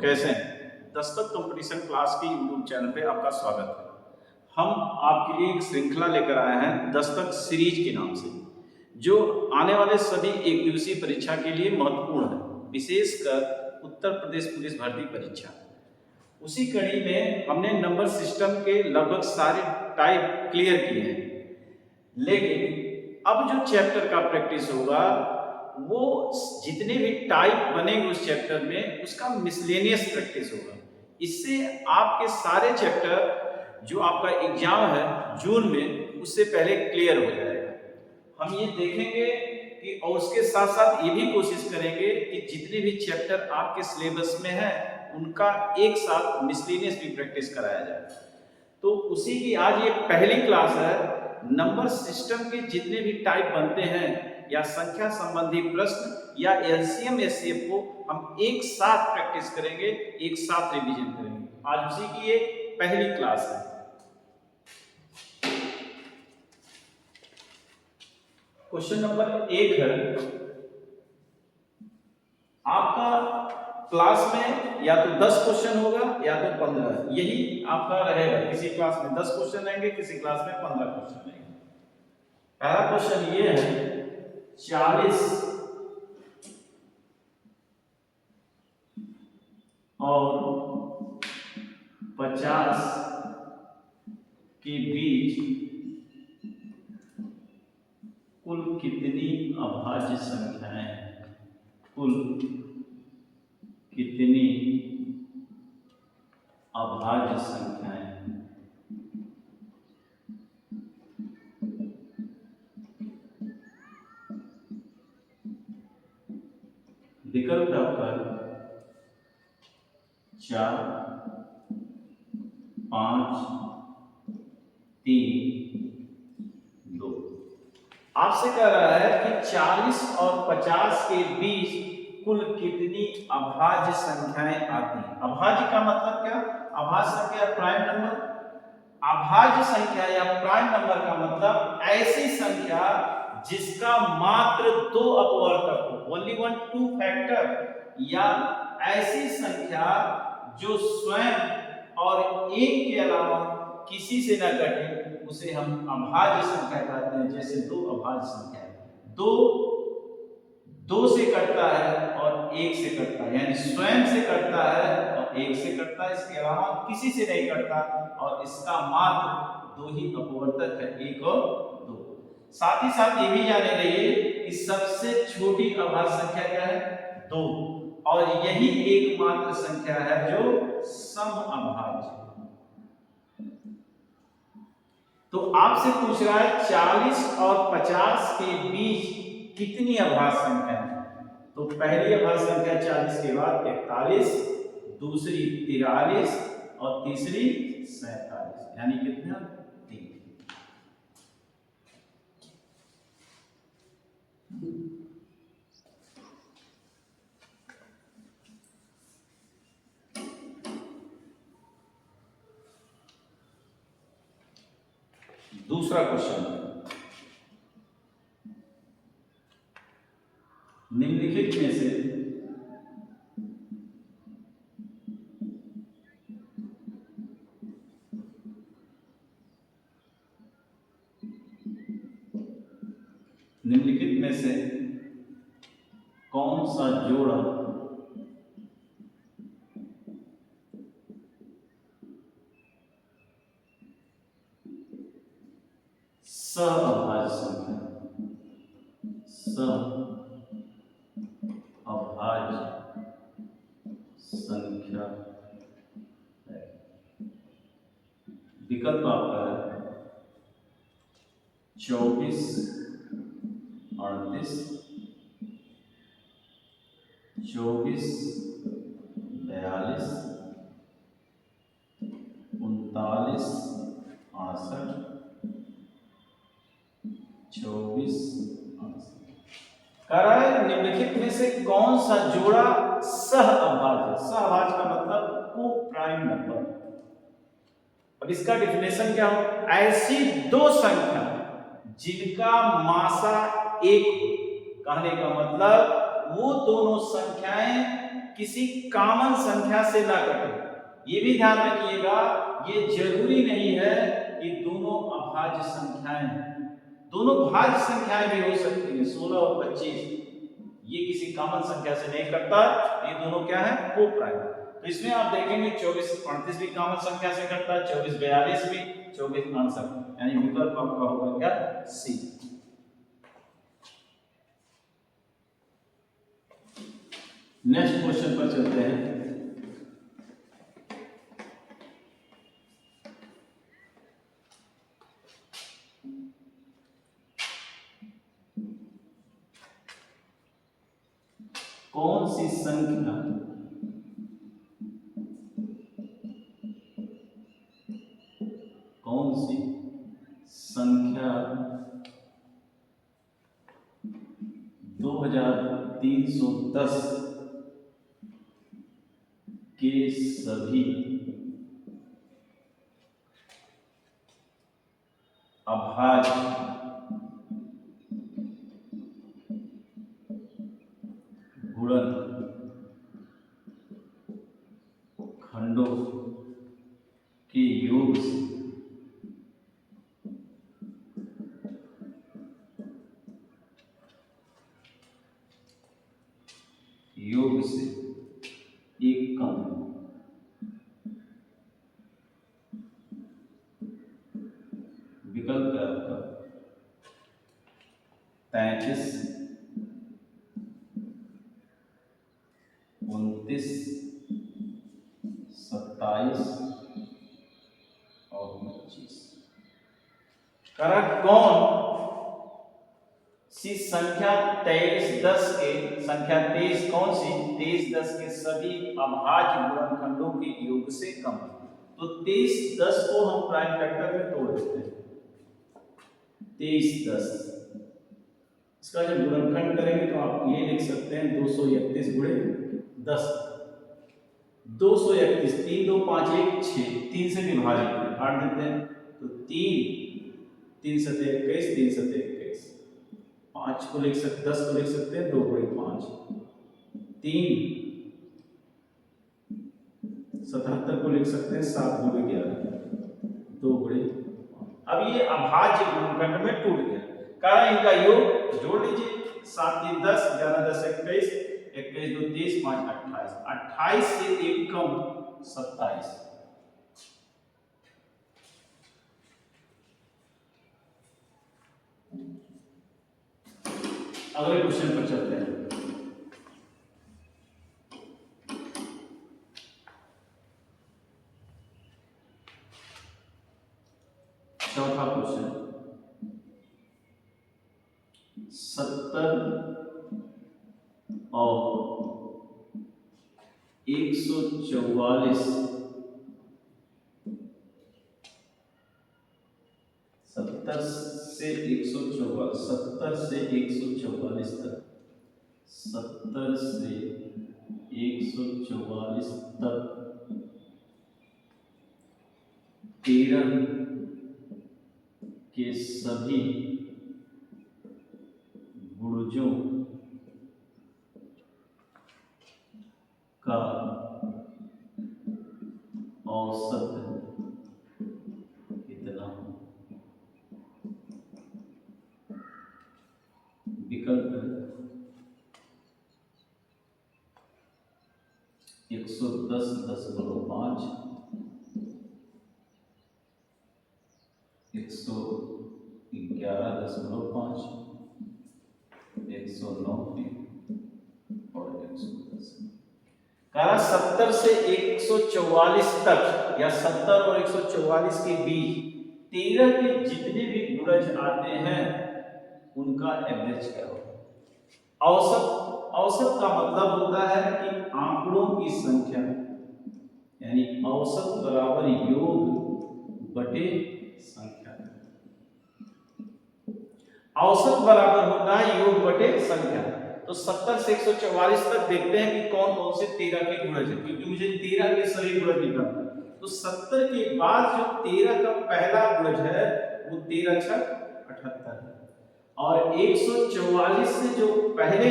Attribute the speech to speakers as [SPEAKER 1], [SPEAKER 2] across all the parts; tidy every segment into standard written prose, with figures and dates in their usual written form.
[SPEAKER 1] कैसे हैं? Dastak competition class की यूट्यूब चैनल पे आपका स्वागत है। हम आपके लिए एक श्रृंखला लेकर आए हैं दस्तक सीरीज के नाम से, जो आने वाले सभी एक दिवसीय परीक्षा के लिए महत्वपूर्ण है, विशेषकर उत्तर प्रदेश पुलिस भर्ती परीक्षा। उसी कड़ी में हमने नंबर सिस्टम के लगभग सारे टाइप क्लियर किए हैं, लेकिन अब जो चैप्टर का प्रैक्टिस होगा वो जितने भी टाइप बनेंगे उस चैप्टर में उसका मिसलेनियस प्रैक्टिस होगा। इससे आपके सारे चैप्टर जो आपका एग्जाम है जून में उससे पहले क्लियर हो जाएगा। हम ये देखेंगे कि और उसके साथ साथ ये भी कोशिश करेंगे कि जितने भी चैप्टर आपके सिलेबस में है उनका एक साथ मिसलेनियस भी प्रैक्टिस कराया जाए। तो उसी की आज ये पहली क्लास है। नंबर सिस्टम के जितने भी टाइप बनते हैं या संख्या संबंधी प्रश्न या एलसीएम एचसीएफ को हम एक साथ प्रैक्टिस करेंगे, एक साथ रिवीजन करेंगे। आज उसी की ये पहली क्लास है। क्वेश्चन नंबर 1 है आपका क्लास में या तो 10 क्वेश्चन होगा या तो 15, यही आपका रहेगा। किसी क्लास में 10 क्वेश्चन रहेंगे, किसी क्लास में 15 क्वेश्चन रहेंगे। पहला क्वेश्चन ये है 40 और 50 के बीच कुल कितनी अभाज्य संख्याएं, कुल कितनी अभाज्य संख्याएं विकल्प पर 4, 5, 3, 2। आपसे कह रहा है कि 40 और 50 के बीच कुल कितनी अभाज्य संख्याएं आती हैं। अभाज्य का मतलब क्या? अभाज्य संख्या प्राइम नंबर। अभाज्य संख्या या प्राइम नंबर का मतलब ऐसी संख्या जिसका मात्र 2 अपवर्तक हो, ओनली 1 2 फैक्टर, या ऐसी संख्या जो स्वयं और एक के अलावा किसी से न घटे, उसे हम अभाज्य संख्या कहते हैं। जैसे 2 अभाज्य संख्या है, 2 से कटता है और 1 से कटता है, यानी स्वयं से कटता है और 1 से कटता है, इसके अलावा किसी से नहीं कटता, और इसका मात्र 2 ही अपवर्तक है, 1 और 2। साथ ही साथ ये भी जाने रहिए कि सबसे छोटी अभाज्य संख्या क्या है? 2, और यही एकमात्र संख्या है जो समअभाज्य। तो आपसे पूछ रहा है 40 और 50 के बीच कितनी अभाज्य संख्या है। तो पहली अभाज्य संख्या 40 के बाद 41, दूसरी 43 और तीसरी 47, यानी कितना? 3। दूसरा क्वेश्चन, निम्नलिखित में से कौन सा जोड़ा समअभाज्य संख्या है? विकल्प आपका है 24, 38, 24, 42, 39, 68, 24, 68। कह रहा है निम्नलिखित में से कौन सा जोड़ा सहअभाज्य। सहअभाज्य का मतलब को प्राइम नंबर। अब इसका डिफिनेशन क्या हो? ऐसी 2 संख्या जिनका मासा 1 हो, कहने का मतलब वो दोनों संख्याएं किसी कॉमन संख्या से ना कटे। ये भी ध्यान रखिएगा, ये जरूरी नहीं है कि दोनों अभाज्य संख्याएं, दोनों भाज्य संख्याएं भी हो सकती हैं। 16 और 25 ये किसी कॉमन संख्या से नहीं कटता, ये दोनों क्या है, को-प्राइम। तो इसमें आप देखेंगे 24 38 भी कॉमन संख्या से कटता है, 24 42 भी, 24 59, यानी विकल्प आपका होगा क्या, सी। नेक्स्ट क्वेश्चन पर चलते हैं। कौन सी संख्या कौन सी संख्या 2310 के सभी अभाज्य गुणन खंडों के योग से एक कम विकल्प है आपका 33 29 27 और 25। करेक्ट कौन सी संख्या 2310 के, संख्या 23 कौन सी 2310 के सभी अभाज्य गुणनखंडों के योग से कम है। तो 2310 को हम प्राइम फैक्टर में तोड़ देते हैं। 2310 इसका जब गुणनखंड करेंगे तो आप ये लिख सकते हैं 231 गुणे 10, 231, 3 2 5 1 6, 3 से विभाजित काट देते हैं तो 3 3 सते 21, 3 सते 21, 5 को लिख सकते 10 को लिख सकते हैं 2 गुणे 5, 3 77 को लिख सकते हैं 7 गुणे 11, 2 गुणे। अब ये अभाज्य गुणनखंड में टूट गया, कारण इनका योग जोड़ लीजिए, 7 3 10, 11 10 21, 21 2 30, 5 28, 28 से एक कम 27। अगले क्वेश्चन पर चलते हैं। चौथा क्वेश्चन 70 और 144 70 से 144 70 से 144 तक 70 से 144 तक 13 के सभी गुणजों का औसत कितना? विकल्प 110.5, 111.5, 109 और 110। कहा 70 से 144 तक या 70 और 144 के बीच 13 के जितने भी गुणज आते हैं उनका एवरेज क्या होगा। औसत का मतलब होता है कि आंकड़ों की संख्या, यानी औसत बराबर योग बटे संख्या। औसत बराबर होता है योग बटे संख्या। तो 70 से 144 तक देखते हैं कि कौन कौन से 13 के गुणज है, क्योंकि मुझे 13 के सभी गुणज निकालना है। तो 70 के बाद जो 13 का पहला गुणज है वो 13 × 78 है, और 144 से जो पहले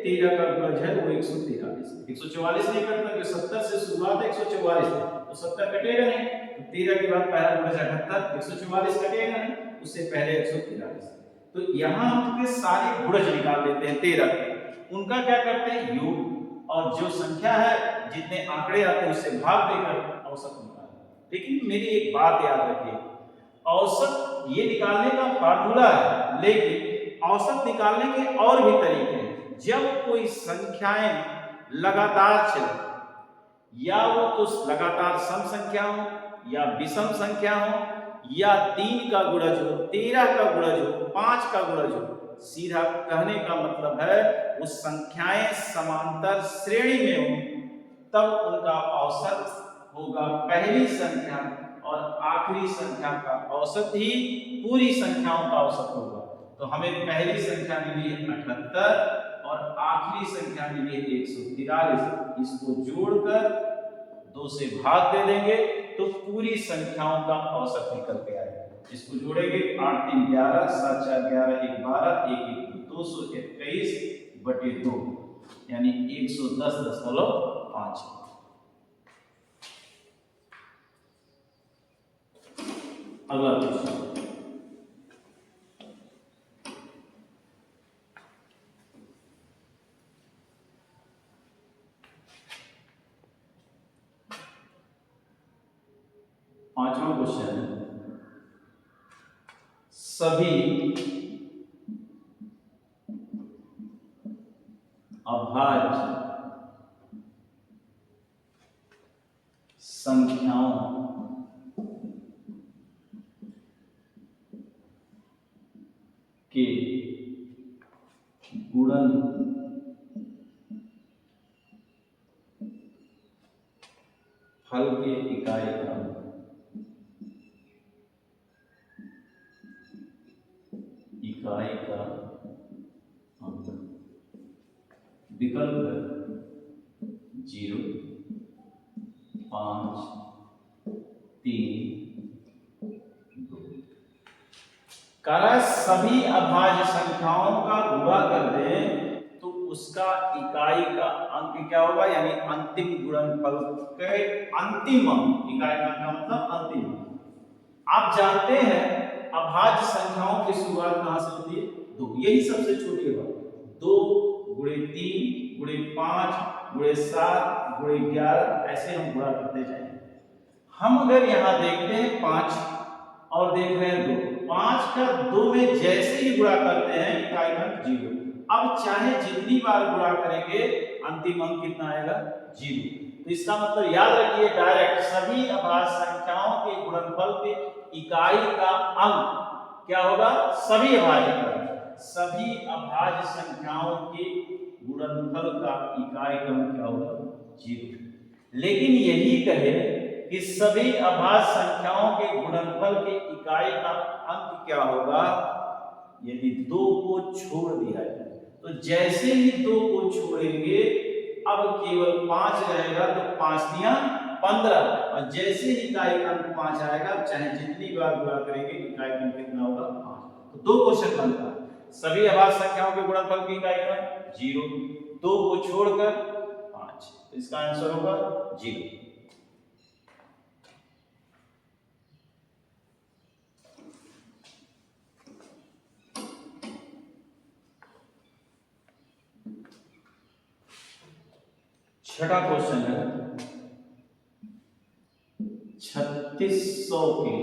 [SPEAKER 1] 13 का गुणज है वो 143, 144 नहीं कटता क्योंकि 70 से शुरुआत है 144, तो 70 कटेगा नहीं, तो 13 के बाद पहला गुणज 78, 144 कटेगा नहीं, उससे पहले 143। तो यहाँ हम के सारे गुणज निकाल लेते हैं 13 के, उनका क्या करते हैं योग, और जो संख्या है जितने आंकड़े आते हैं उससे भाग देकर औसत निकालते। लेकिन मेरी एक बात याद रखिए, औसत ये निकालने का फार्मूला है, लेकिन औसत निकालने के और भी तरीके हैं। जब कोई संख्याएं लगातार चले, या वो तो लगातार सम संख्या हो या विषम संख्या हो, या 3 का गुणज हो, 13 का गुणज हो, 5 का गुणज हो, सीधा कहने का मतलब है वो संख्याएं समांतर श्रेणी में हो, तब उनका औसत होगा पहली संख्या, और आखिरी संख्या का औसत ही पूरी संख्याओं का औसत होगा। तो हमें पहली संख्या मिली है 78 और आखिरी संख्या मिली है 143, इसको जोड़कर 2 से भाग दे देंगे तो पूरी संख्याओं का औसत निकल के आएगा। इसको जोड़ेंगे 8 3 11, 7 4 11, 1 12, 1 1 221/2, यानी 110.5। अगला क्वेश्चन, पांचवा क्वेश्चन है, सभी अभाज्य संख्याओं के गुणनफल के इकाई क्रम का अंक, विकल्प 0 5 3 2। सभी अभाज्य संख्याओं का गुणा कर दें तो उसका इकाई का अंक क्या होगा, यानी अंतिम गुणनफल के अंतिम अंक, इकाई का अंक मतलब अंतिम अंक। आप जानते हैं अभाज्य संख्याओं की शुरुआत कहां से होती है, 2, यही सबसे छोटी बात। 2 गुणे 3 गुणे 5 गुणे 7 गुणे 11, ऐसे हम गुणा करते जाएंगे। हम अगर यहां देखते हैं 5 और देख रहे हैं 2, 5 का 2 में जैसे ही गुणा करते हैं इकाई अंक 0। अब चाहे जितनी बार गुणा करेंगे अंतिम अंक कितना आएगा, 0। तो इसका मतलब याद रखिए, डायरेक्ट सभी अभाज्य संख्याओं के गुणनफल के इकाई का अंक क्या होगा, सभी अभाज्य संख्याओं के गुणनफल का इकाई का अंक क्या होगा, 0। लेकिन यही कहे कि सभी अभाज्य संख्याओं के गुणनफल के इकाई का अंक क्या होगा यदि 2 को छोड़ दिया जाए। तो जैसे ही 2 को छोड़ेंगे अब केवल 5 रहेगा, तो 5 दिया 15, और जैसे ही इकाई का अंक 5 आएगा, चाहे जितनी बार गुणा करेंगे इकाई का अंक कितना होगा, 5। तो 2 क्वेश्चन बनता है, सभी अभाज्य संख्याओं के गुणनफल की इकाई का 0, 2 को छोड़कर 5, तो इसका आंसर होगा 0। छठा क्वेश्चन है, 3600 के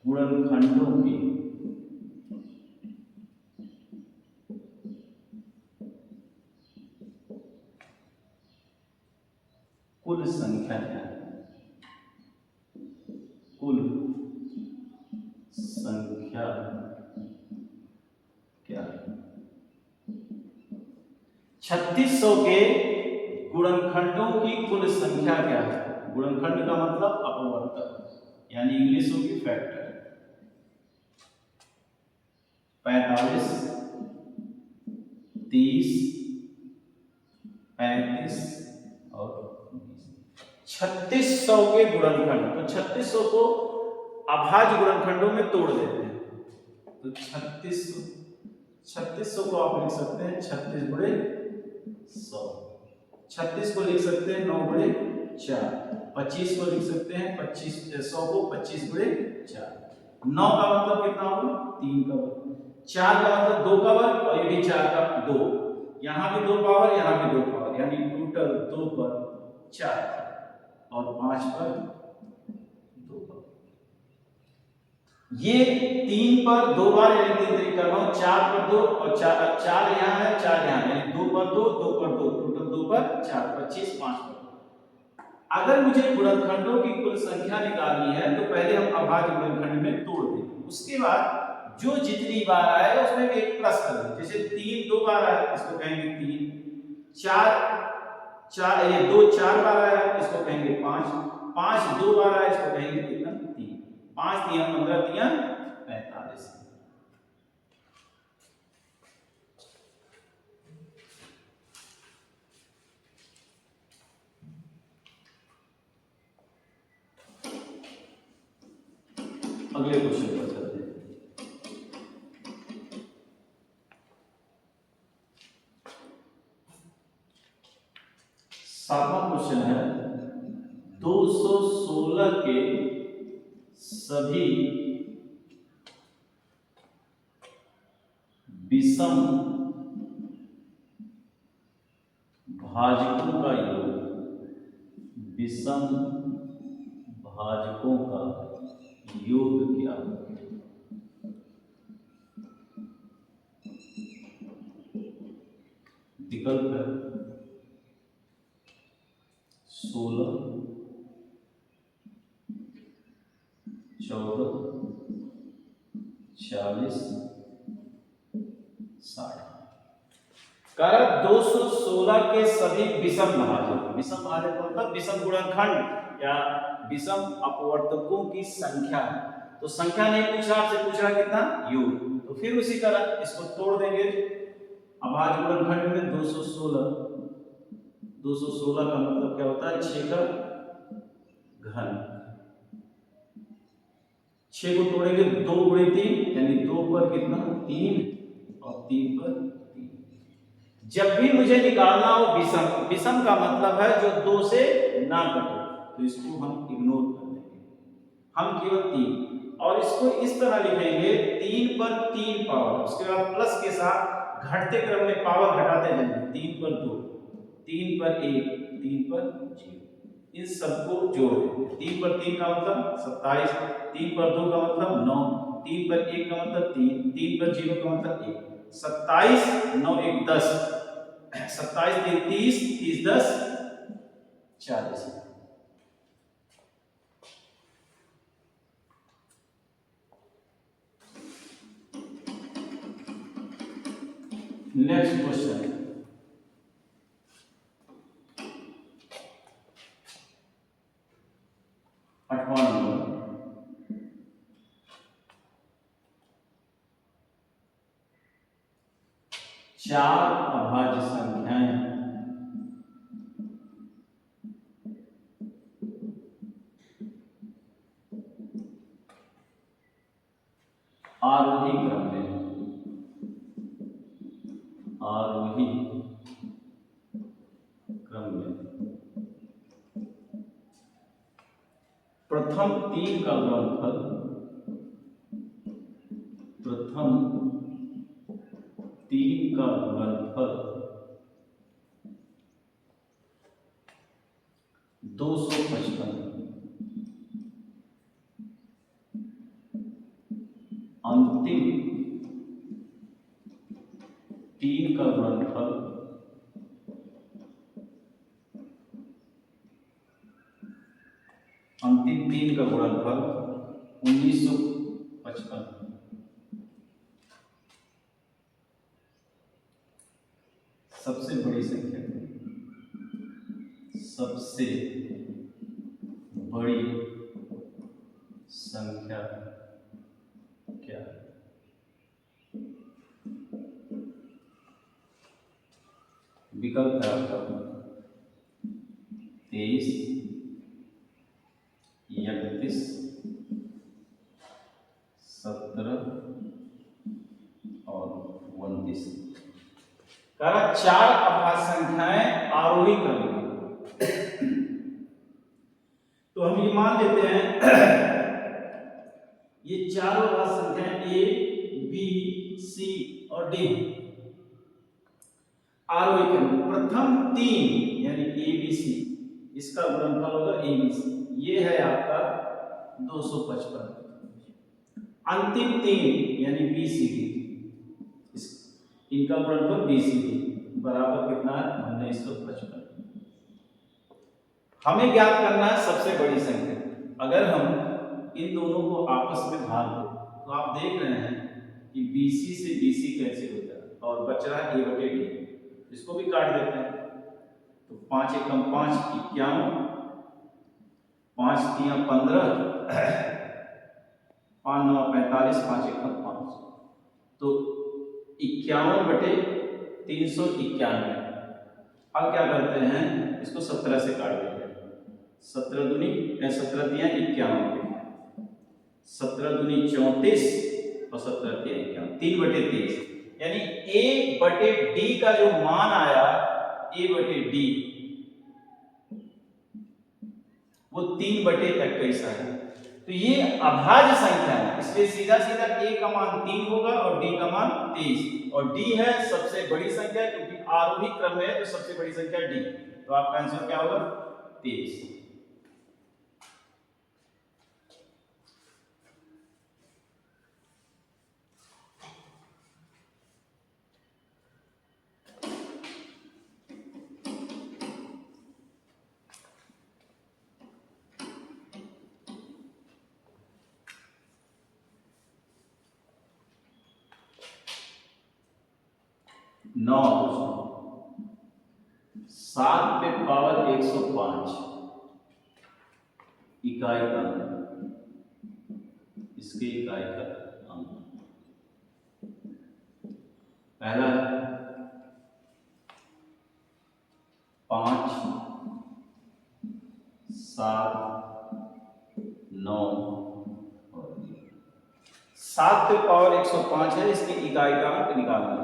[SPEAKER 1] गुणनखंडों की कुल संख्या क्या है, कुल संख्या क्या है। 3600 के गुणनखंडों की कुल संख्या क्या है। गुणनखंड का मतलब अपवर्तक, यानी इंग्लिश होगी फैक्टर। 45, 30, 35 और 3600 के गुणनखंड। तो 3600 को अभाज्य गुणनखंडों में तोड़ देते हैं, तो 3600 3600 को आप लिख सकते हैं 36 गुणे 100। 36 को लिख सकते हैं 9 गुणे 4। 25 को लिख सकते हैं 100 को 25 गुणे 4। 9 का मतलब कितना होगा 3 का वर्ग। 4 का मतलब 2 का वर्ग और ये भी 4 का 2। यहाँ भी 2 पावर यहाँ भी 2 पावर, यानी टोटल 2 पर 4 और 5 पर 2 पर। ये 3 पर 2 बार यानी 3 तरीका 9, 4 पर 2 और 4 यहाँ है 4 यहाँ है, यानी 2 पर 2 2 पर 2, टोटल 2 पर 4, 25 5 पर। अगर मुझे गुणनखंडों की कुल संख्या निकालनी है तो पहले हम अभाज्य गुणनखंड में तोड़ देंगे, उसके बाद जो जितनी बार आएगा उसमें एक प्लस कर देंगे। जैसे 3 2 बार आया इसको कहेंगे 3, 4 ये 2 4 बार आया इसको कहेंगे 5, 5 2 बार आया इसको कहेंगे कितना 3। 5 3 15 3 45। अगले क्वेश्चन पर चलते हैं। सातवां क्वेश्चन है 216 के सभी विषम भाजकों का योग, विषम भाजकों का योग क्या है? विकल्प है 16 14 40 60। कारक 216 के सभी विषम भाजक, विषम भाजक मतलब विषम गुणनखंड या विषम अपवर्तकों की संख्या। तो संख्या नहीं पूछा, आपसे पूछ रहा कितना योग, तो फिर उसी तरह इसको तोड़ देंगे। अभाज्य गुणनखंड में 216 का मतलब क्या होता है 6 का घन। 6 को तोड़ेंगे 2 गुणे 3 यानी 2 पर कितना 3 और 3 पर 3। जब भी मुझे निकालना हो विषम, विषम का मतलब है जो 2 से ना कटे, तो इसको हम इग्नोर कर देंगे, हम केवल 3। और इसको इस तरह लिखेंगे 3 पर 3 पावर, उसके बाद प्लस के साथ घटते क्रम में पावर घटाते जाएंगे। 3 पर 2, 3 पर 1, 3 पर 0, इन सबको जोड़ देंगे। 3 पर 3 का मतलब 27, 3 पर 2 का मतलब 9, 3 पर 1 का मतलब 3, 3 पर 0 का मतलब 1। 27 9 1 10, 27 3 30, 30 10 40। नेक्स्ट क्वेश्चन 8वां नंबर। चार अभाज्य संख्याएं आरोही क्रम में, आरोही क्रम में प्रथम 3 का गुणनफल, प्रथम 3 का गुणनफल 255, अंतिम 3 का गुणनफल 1955। सबसे बड़ी संख्या, सबसे बड़ी संख्या क्या है? विकल्प है आपका 23, 31, 17 और 29। 29। कह चार अभाज्य संख्याएं आरोही क्रम में। तो हम ये मान लेते हैं ये चारों अभाज्य संख्याएं ए, बी, सी और डी आरोही क्रम। प्रथम तीन यानी ए बी सी, इसका गुणनफल होगा ए बी सी, ये है आपका 255। अंतिम तीन यानी बी सी डी, इनका गुणनफल बी सी डी बराबर कितना है 1955। हमें ज्ञात करना है सबसे बड़ी संख्या। अगर हम इन दोनों को आपस में भाग दें तो आप देख रहे हैं कि BC से BC कैंसिल होता है और बच रहा है A/D, इसको भी काट देते हैं। तो 5 एकम 5 51, 5 तिया 15, 5 9 45, 5 एकम 5, तो 51/391। अब क्या करते हैं, इसको 17 से काट देते हैं। 17 दूनी 17 तिया 51, 17 दूनी 34 और 17 तिया 51, 3/23, यानी A/D का जो मान आया A/D वो 3/21 आया। तो ये अभाज्य संख्या है, इसलिए सीधा सीधा A का मान 3 होगा और D का मान 23, और D है सबसे बड़ी संख्या क्योंकि आरोही क्रम में है तो सबसे बड़ी संख्या D। तो आपका आंसर क्या होगा 23। नौ 7 पे पावर 105 इकाई का अंक, इसके इकाई का अंक पहला है 5, 7, 9 और 7 पे पावर 105 है, इसकी इकाई का अंक निकालना है।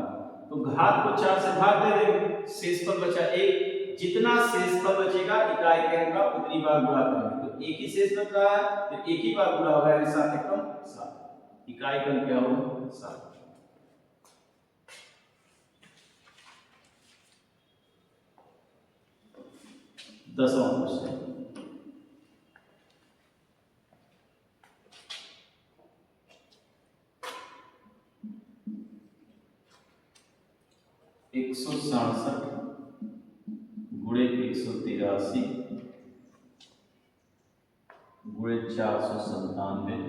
[SPEAKER 1] तो घात को 4 से भाग दे देंगे, शेषफल बचा 1, जितना शेषफल बचेगा इकाई के अंक का उतनी बार गुणा करेंगे। तो एक ही शेष बच रहा है तो एक ही बार गुणा होगा, यानी 7 एकम 7, इकाई का अंक क्या होगा 7। दसवां क्वेश्चन, एक सौ 67 गुणे 183 गुणे 497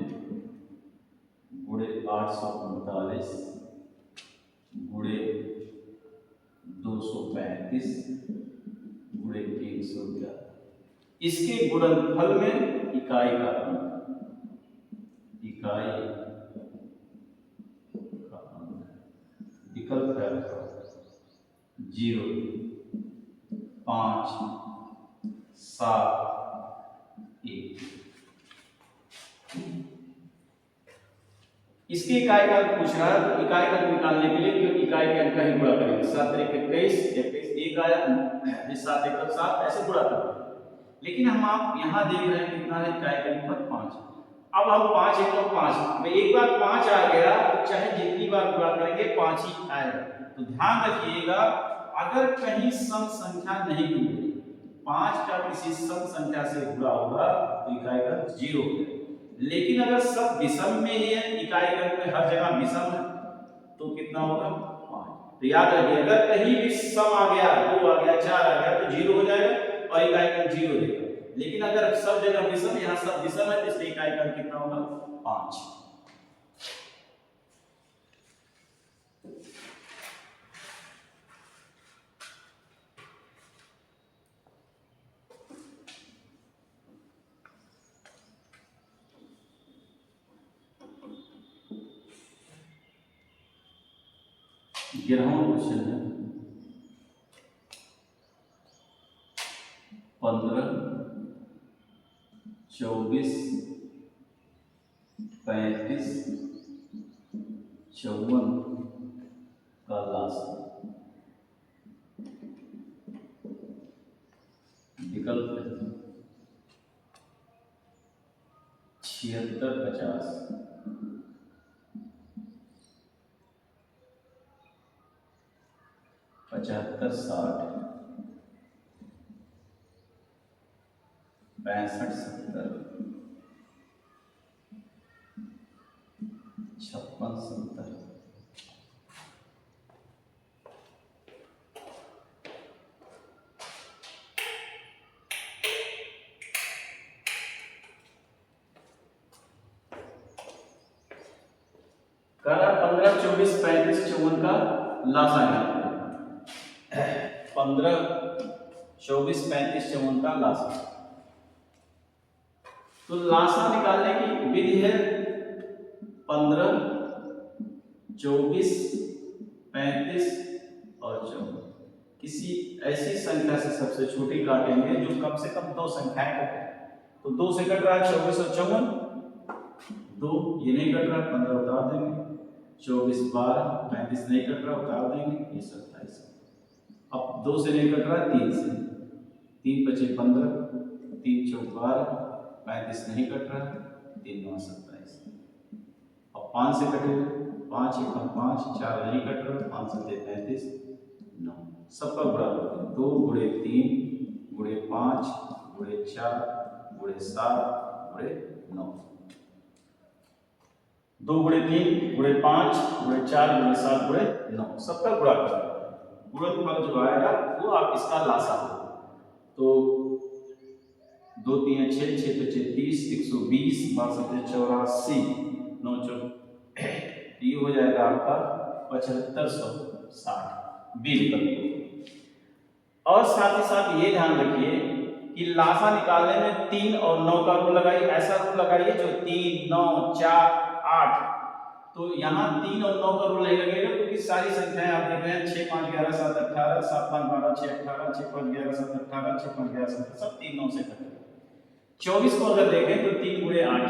[SPEAKER 1] गुणे 839 गुणे 235 गुणे 111, इसके गुणनफल में इकाई का अंक, इकाई का अंक विकल्प है 0, 5, 7, 1। इसकी इकाई का अंक पूछ रहा है, तो इकाई का अंक निकालने के लिए क्यों इकाई के अंक का ही गुणा करेंगे। 7 × 21, 1 आया, 7 × 7 ऐसे गुणा करेंगे। लेकिन हम आप यहां देख रहे हैं कितना है, इकाई का अंक 5। अब हम 5 × 5 में एक बार 5 आ गया तो चाहे जितनी बार गुणा करेंगे 5 ही आएगा। तो ध्यान रखिएगा, अगर कहीं सम संख्या नहीं मिली, 5 का किसी सम संख्या से गुणा होगा तो इकाई का 0 है। लेकिन अगर सब विषम में ही है, इकाई का में हर जगह विषम है, तो कितना होगा 5। तो याद रखिए, अगर कहीं भी सम आ गया, 2 आ गया, 4 आ गया तो 0 हो जाएगा और इकाई का 0 देगा। लेकिन अगर सब जगह विषम, यहाँ सब विषम है, तो इसलिए इकाई का कितना होगा 5। ग्रहण क्वेश्चन है 15, 24, 35, 54 का विकल्प है 76 50 75 60 65 70 56 70 करा 15 24 35 54 का लासा निकाल 15 24 35 54 का लासा। तो लासा निकालने की विधि है 15 24 35 और 54। किसी ऐसी संख्या से सबसे छोटी काटेंगे जो कम से कम दो संख्याएं कटे। तो 2 से कट रहा है 24 और 54, 2 ये नहीं कट रहा, 15 उतार देंगे, 24 12 35 नहीं कट रहा, उतार देंगे, ये 27। अब 2 से नहीं कट रहा, 3 से, 3 बचे 15, 3 चौक 12 35 नहीं कट रहा, 3 9 27। अब 5 से कटेगा, 5 1 5 4 नहीं कट रहा, 5 7 35 9 सबका गुणा करते हैं। 2 गुणे 3 गुणे 5 गुणे 4 गुणे 7 गुणे 9, 2 गुणे 3 गुणे 5 गुणे 4 गुणे 7 गुणे 9 सबका गुणा करते हैं। गुणनफल जो आएगा वो आप इसका लासा हो। तो 2 3 6 6 5 30 120 5 7 84 9 4 ये हो जाएगा आपका 7560 बी विकल्प। और साथ ही साथ ये ध्यान रखिए कि लासा निकालने में 3 और 9 का रूल लगाइए। ऐसा रूल लगाइए जो 3 9 4 8। तो यहाँ 3 और 9 का रूल नहीं लगेगा क्योंकि सारी संख्याएं आप देख रहे हैं 6 5 11 7 18 7 5 12 6 18 6 5 11 7 18 6 5 11 7 सब 3 9 से कट गए। 24 को अगर देखें तो 3 गुणे 8,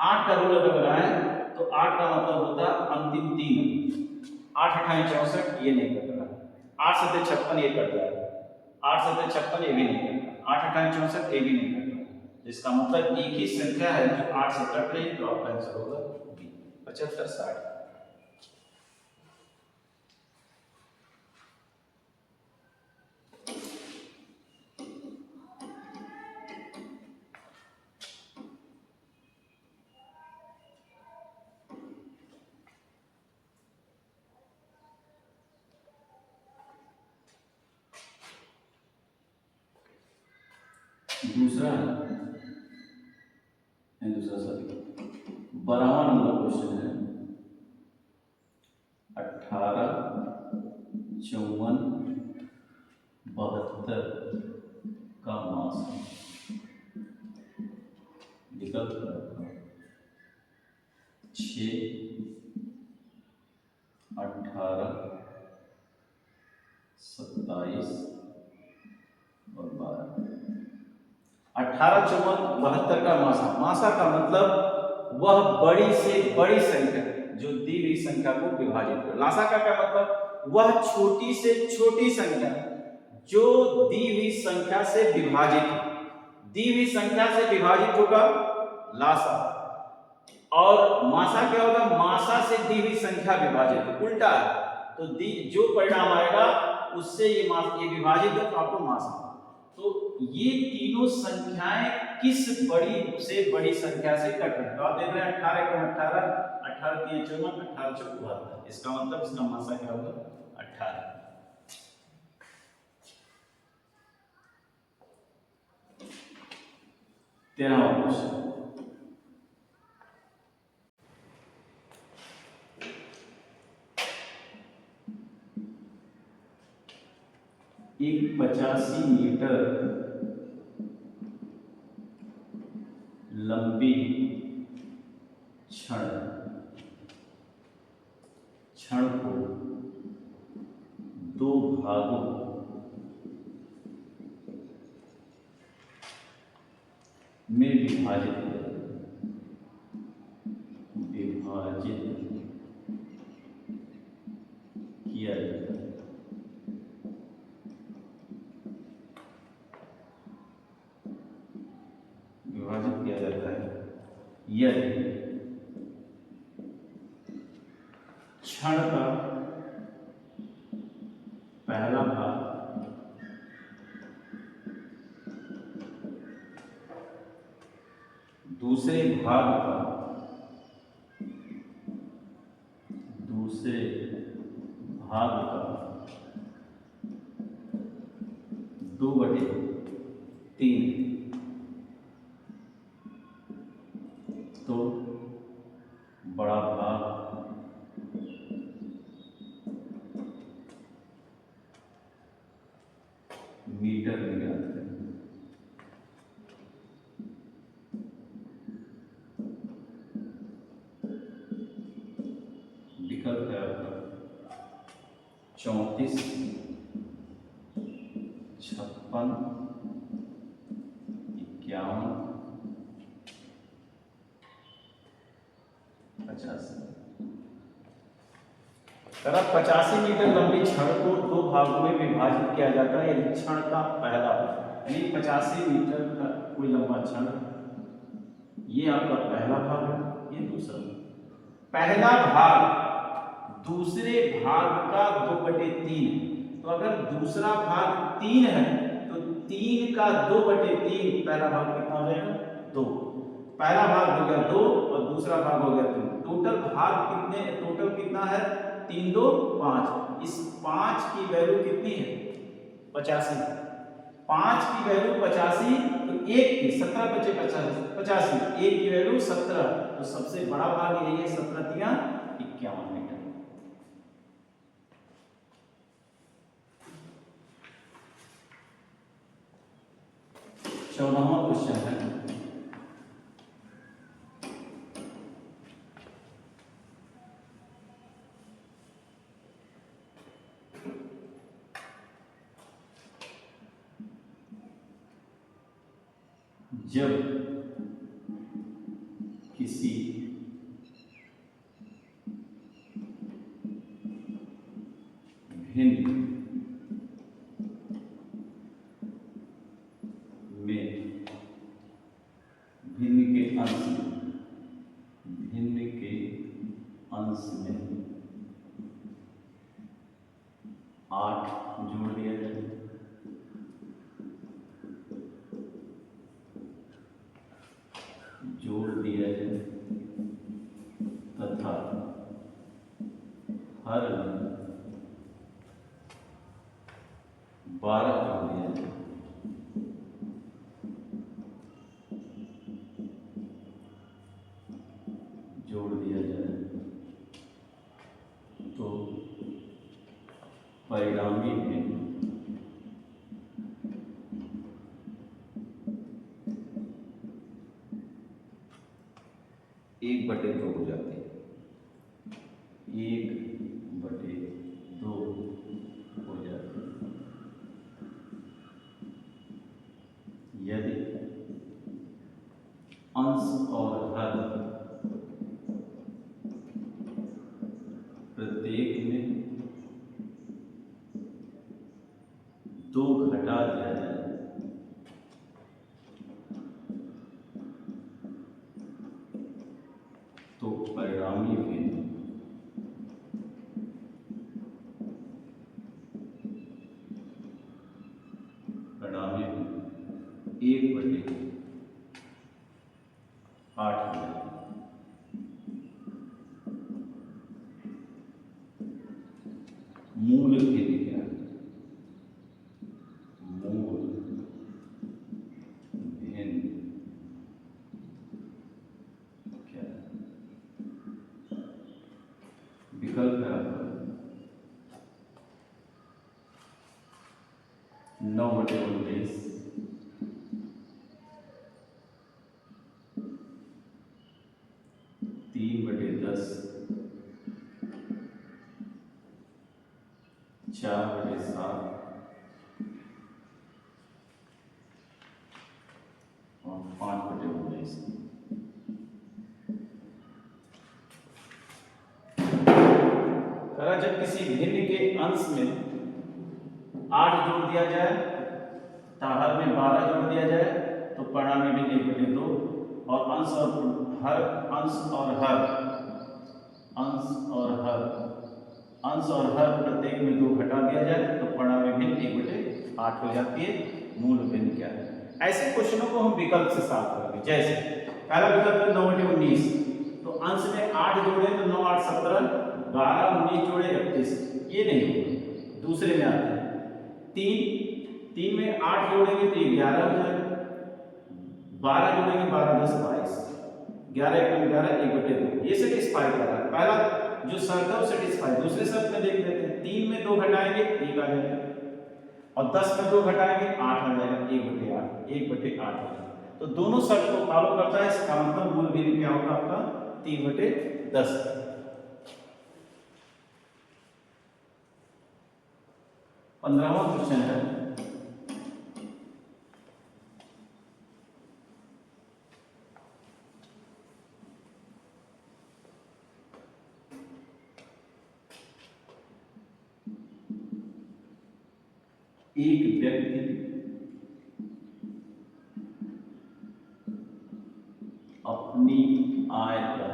[SPEAKER 1] 8 का रूल अगर लगाएं तो 8 का मतलब होता है अंतिम 3, 8 अठाई 64 ये नहीं कट रहा, 8 7 56 ये कट जाएगा, 8 7 56 ये भी नहीं कट रहा, 8 अठाई 64 ये भी नहीं कट रहा। इसका मतलब एक ही संख्या है जो 8 से कट रही है, तो आपका आंसर होगा 75 60। दूसरा सवाल 12वां नंबर क्वेश्चन है 18 54 72 का मास विकल्प 6 18 27 और 12। 18 54 72 का मासा। मासा का मतलब वह बड़ी से बड़ी संख्या जो दी हुई संख्या को विभाजित करे। लासा का क्या मतलब वह छोटी से छोटी संख्या जो दी हुई संख्या से विभाजित हो। दी हुई संख्या से विभाजित होगा लासा, और मासा क्या होगा, मासा से दी हुई संख्या विभाजित, उल्टा है। तो जो परिणाम आएगा उससे ये विभाजित है तो आपको मासा। तो ये तीनों संख्याएं किस बड़ी से बड़ी संख्या से कट रही है। तो आप देख रहे हैं 18 × 18 18 3 54 18 4 72। इसका मतलब इसका मासा क्या होगा 18। तेरहवां क्वेश्चन एक 85 मीटर लंबी क्षण को 2 भागों में विभाजित किया जाता है। यदि क्षण का पहला भाग दूसरे भाग का 2/3 तो बड़ा भाग मीटर में ज्ञात करें। विकल्प है आपका 34, 56, 51, 85। अगर 85 मीटर लंबी क्षण को 2 भागों में विभाजित किया जाता है यदि क्षण का पहला भाग यानी 85 मीटर का कोई लंबा क्षण, ये आपका पहला भाग है, ये दूसरा। पहला भाग दूसरे भाग का 2/3, तो अगर दूसरा भाग 3 है तो 3 का 2/3 पहला भाग कितना हो जाएगा 2। पहला भाग हो गया 2 और दूसरा भाग हो गया 3। टोटल भाग टोटल कितना है 3 2 5। इस 5 की वैल्यू कितनी है 85। 5 की वैल्यू 85 तो 1 की 17 बचे 85 1 की वैल्यू 17 तो सबसे बड़ा भाग यही है 17 × 51 मीटर। चौदहवां क्वेश्चन है जब किसी भिन्न के अंश में 8 जोड़ दिया जाए तथा हर 12 जोड़ दिया जाए तो परिणामी में 1/2 हो जाती है। 1/2 हो जाती है यदि अंश और हर प्रत्येक में 2 घटा दिया जाए तो परिणामी भिन्न परिणामी 1/8 हो जाए। मूल भिन्न क्या है? मूल भिन्न क्या है? विकल्प है आपका 9/19, 3/10, 4/7 और 5/19। जब किसी भिन्न के अंश में 8 जोड़ दिया जाए, हर में 12 जोड़ दिया जाए तो परिणामी भिन्न 1/2 और अंश और हर, अंश और हर प्रत्येक में 2 घटा दिया जाए तो परिणामी भिन्न 1/8 हो जाती है। मूल भिन्न क्या है? ऐसे क्वेश्चनों को हम विकल्प से सॉल्व करेंगे। जैसे पहला विकल्प है 9/19, तो अंश में 8 जोड़े तो 9 8 17, 12 19 जोड़े 31, ये नहीं होगा। दूसरे में आता है 3 में 8 जोड़ेंगे तो 11 हो जाएगा, 12 जोड़ेंगे 12 10 22, 11 एकम 11 1/2, ये सेटिस्फाई कर रहा है। पहला जो शर्त है वो सेटिस्फाई। दूसरे शर्त में देख लेते हैं, 3 में 2 घटाएंगे 1 आ जाएगा, और 10 में 2 घटाएंगे 8 आ जाएगा, 1/8 हो जाएगा। तो दोनों शर्त को फॉलो करता है, इसका मतलब मूल भिन्न क्या होगा आपका 3/10। 15वां क्वेश्चन है, एक व्यक्ति अपनी आय का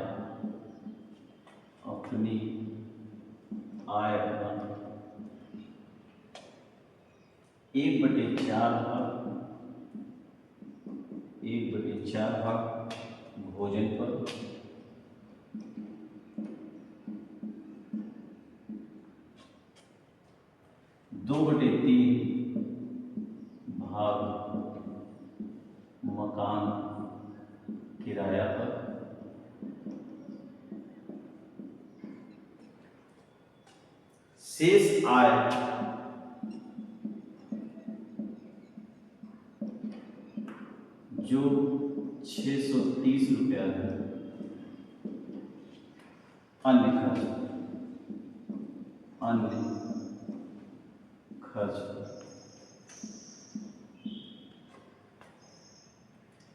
[SPEAKER 1] 1/4 भाग भोजन पर, 2/3 भाग मकान किराया पर, शेष आय जो 630 रुपया है अन्य खर्च।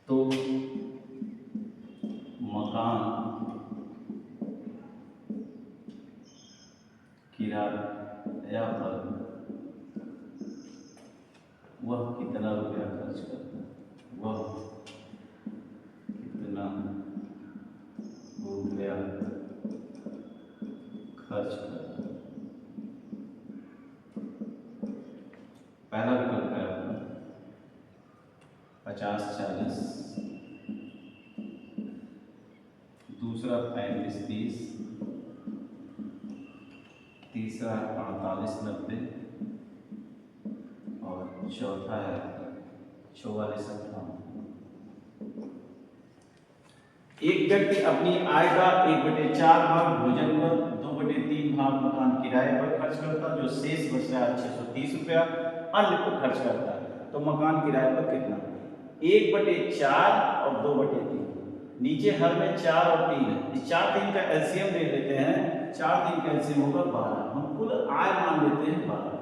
[SPEAKER 1] तो मकान किराया पर वह कितना रुपया खर्च करता है, वह कितना रुपया खर्च करता है। पहला विकल्प है अपना 50-40, दूसरा 35-30, तीसरा 48-90 और चौथा है 44-58। एक व्यक्ति अपनी आय का 1/4 भाग भोजन पर, 2/3 भाग मकान किराए पर खर्च करता, जो शेष बच रहा है 630 रुपया अन्य पर खर्च करता है। तो मकान किराए पर कितना? 1/4 और 2/3। नीचे हर में 4 और 3 है, इस 4-3 का एलसीएम ले लेते हैं। 4-3 का एलसीएम होगा 12। हम कुल आय मान लेते हैं 12।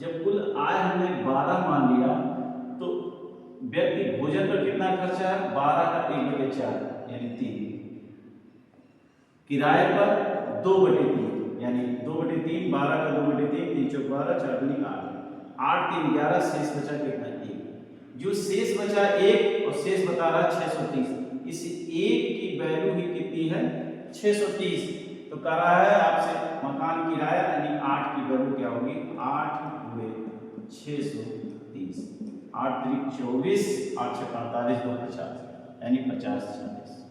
[SPEAKER 1] जब कुल आय हमने 12 मान लिया तो व्यक्ति भोजन पर कितना खर्चा है? 12 का 1/4 यानी 3, किराए पर 2/3 यानी 2/3, 12 का 2/3, 3 चौक 12, 4 दूनी 8, 8 3 11, शेष बचा कितना? 1। जो शेष बचा 1 और शेष बता रहा है 630, इस 1 की वैल्यू ही कितनी है? 630। तो कह रहा है आपसे मकान किराया यानी 8 की वैल्यू क्या होगी? 8 × 630, 8 × 3 = 24, 8 × 6 = 45, 2 50 यानी 50-40।